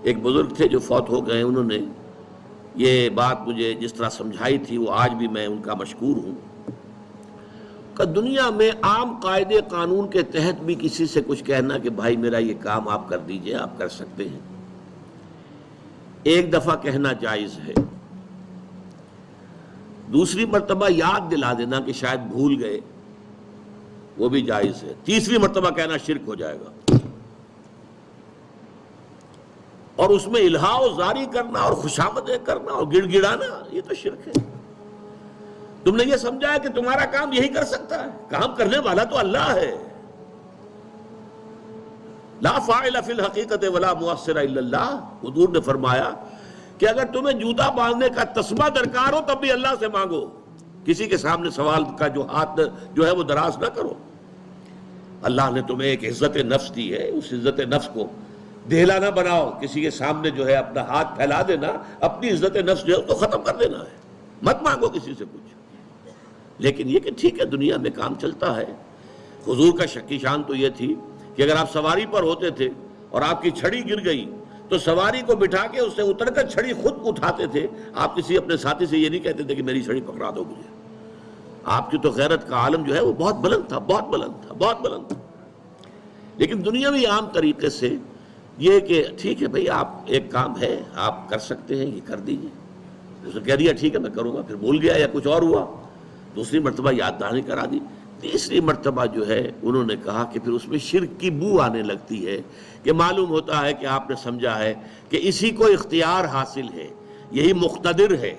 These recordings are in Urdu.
ایک بزرگ تھے جو فوت ہو گئے، انہوں نے یہ بات مجھے جس طرح سمجھائی تھی وہ آج بھی میں ان کا مشکور ہوں کہ دنیا میں عام قاعدے قانون کے تحت بھی کسی سے کچھ کہنا کہ بھائی میرا یہ کام آپ کر دیجئے، آپ کر سکتے ہیں، ایک دفعہ کہنا جائز ہے، دوسری مرتبہ یاد دلا دینا کہ شاید بھول گئے وہ بھی جائز ہے، تیسری مرتبہ کہنا شرک ہو جائے گا، اور اس میں الہا و زاری کرنا اور خوشامدیں کرنا اور گڑ گڑانا یہ تو شرک ہے۔ تم نے یہ سمجھا ہے کہ تمہارا کام یہی کر سکتا ہے، کام کرنے والا تو اللہ ہے۔ لا فاعل فی الحقیقت ولا مؤثر الا اللہ، حضور نے فرمایا کہ اگر تمہیں جوتا باندھنے کا تسمہ درکار ہو تب بھی اللہ سے مانگو، کسی کے سامنے سوال کا جو ہاتھ جو ہے وہ دراز نہ کرو۔ اللہ نے تمہیں ایک عزت نفس دی ہے، اس عزت نفس کو دہلا نہ بناؤ، کسی کے سامنے جو ہے اپنا ہاتھ پھیلا دینا، اپنی عزت نفس جو ہے اس کو ختم کر دینا ہے، مت مانگو کسی سے کچھ۔ لیکن یہ کہ ٹھیک ہے دنیا میں کام چلتا ہے۔ حضور کا شکی شان تو یہ تھی کہ اگر آپ سواری پر ہوتے تھے اور آپ کی چھڑی گر گئی تو سواری کو بٹھا کے اس سے اتر کر چھڑی خود اٹھاتے تھے، آپ کسی اپنے ساتھی سے یہ نہیں کہتے تھے کہ میری چھڑی پکڑا دو مجھے۔ آپ کی تو غیرت کا عالم جو ہے وہ بہت بلند تھا، بہت بلند تھا، بہت بلند تھا۔ لیکن دنیاوی عام طریقے سے یہ کہ ٹھیک ہے بھئی آپ ایک کام ہے آپ کر سکتے ہیں، یہ کر دیجئے، اس نے کہہ دیا ٹھیک ہے میں کروں گا، پھر بھول گیا یا کچھ اور ہوا، دوسری مرتبہ یاد دہانی کرا دی، تیسری مرتبہ جو ہے انہوں نے کہا کہ پھر اس میں شرک کی بو آنے لگتی ہے کہ معلوم ہوتا ہے کہ آپ نے سمجھا ہے کہ اسی کو اختیار حاصل ہے، یہی مقتدر ہے،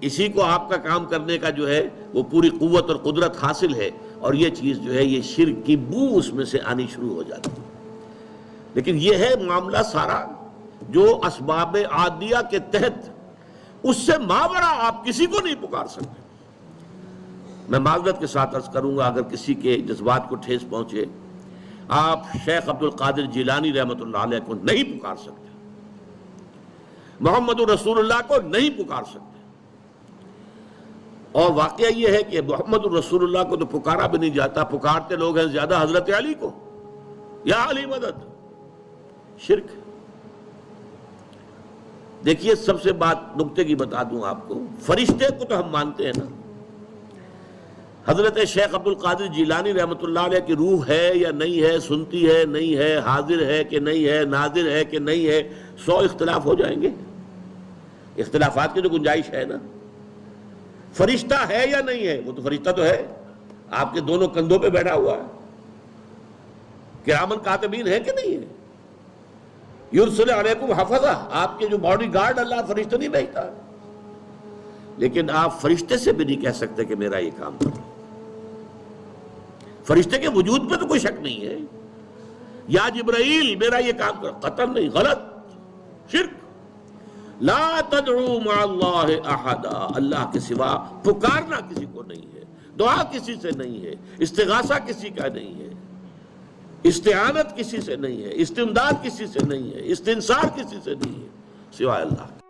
اسی کو آپ کا کام کرنے کا جو ہے وہ پوری قوت اور قدرت حاصل ہے، اور یہ چیز جو ہے یہ شرک کی بو اس میں سے آنی شروع ہو جاتی ہے۔ لیکن یہ ہے معاملہ سارا جو اسباب عادیہ کے تحت، اس سے ماورا آپ کسی کو نہیں پکار سکتے۔ میں معذرت کے ساتھ عرض کروں گا اگر کسی کے جذبات کو ٹھیس پہنچے، آپ شیخ عبد القادر جیلانی رحمۃ اللہ علیہ کو نہیں پکار سکتے، محمد رسول اللہ کو نہیں پکار سکتے، اور واقعہ یہ ہے کہ محمد رسول اللہ کو تو پکارا بھی نہیں جاتا، پکارتے لوگ ہیں زیادہ حضرت علی کو، یا علی مدد، شرک۔ دیکھیے سب سے بات نکتے کی بتا دوں آپ کو، فرشتے کو تو ہم مانتے ہیں نا، حضرت شیخ عبد القادر جیلانی رحمۃ اللہ علیہ کی روح ہے یا نہیں ہے، سنتی ہے نہیں ہے، حاضر ہے کہ نہیں ہے، ناظر ہے کہ نہیں ہے، 100 اختلاف ہو جائیں گے، اختلافات کی تو گنجائش ہے نا۔ فرشتہ ہے یا نہیں ہے، وہ تو فرشتہ تو ہے، آپ کے دونوں کندھوں پہ بیٹھا ہوا ہے، کرامن کاتبین ہے کہ نہیں ہے، یرسل علیکم حفظہ، آپ کے جو باڈی گارڈ اللہ فرشتہ نہیں بھیجتا، لیکن آپ فرشتے سے بھی نہیں کہہ سکتے کہ میرا یہ کام کرو۔ فرشتے کے وجود پہ تو کوئی شک نہیں ہے، یا جبرائیل میرا یہ کام کرو، قطعاً نہیں، غلط، شرک۔ لا تدعو مع اللہ احدا، اللہ کے سوا پکارنا کسی کو نہیں ہے، دعا کسی سے نہیں ہے، استغاثہ کسی کا نہیں ہے، استعانت کسی سے نہیں ہے، استمداد کسی سے نہیں ہے، استنصار کسی سے نہیں ہے سوائے اللہ۔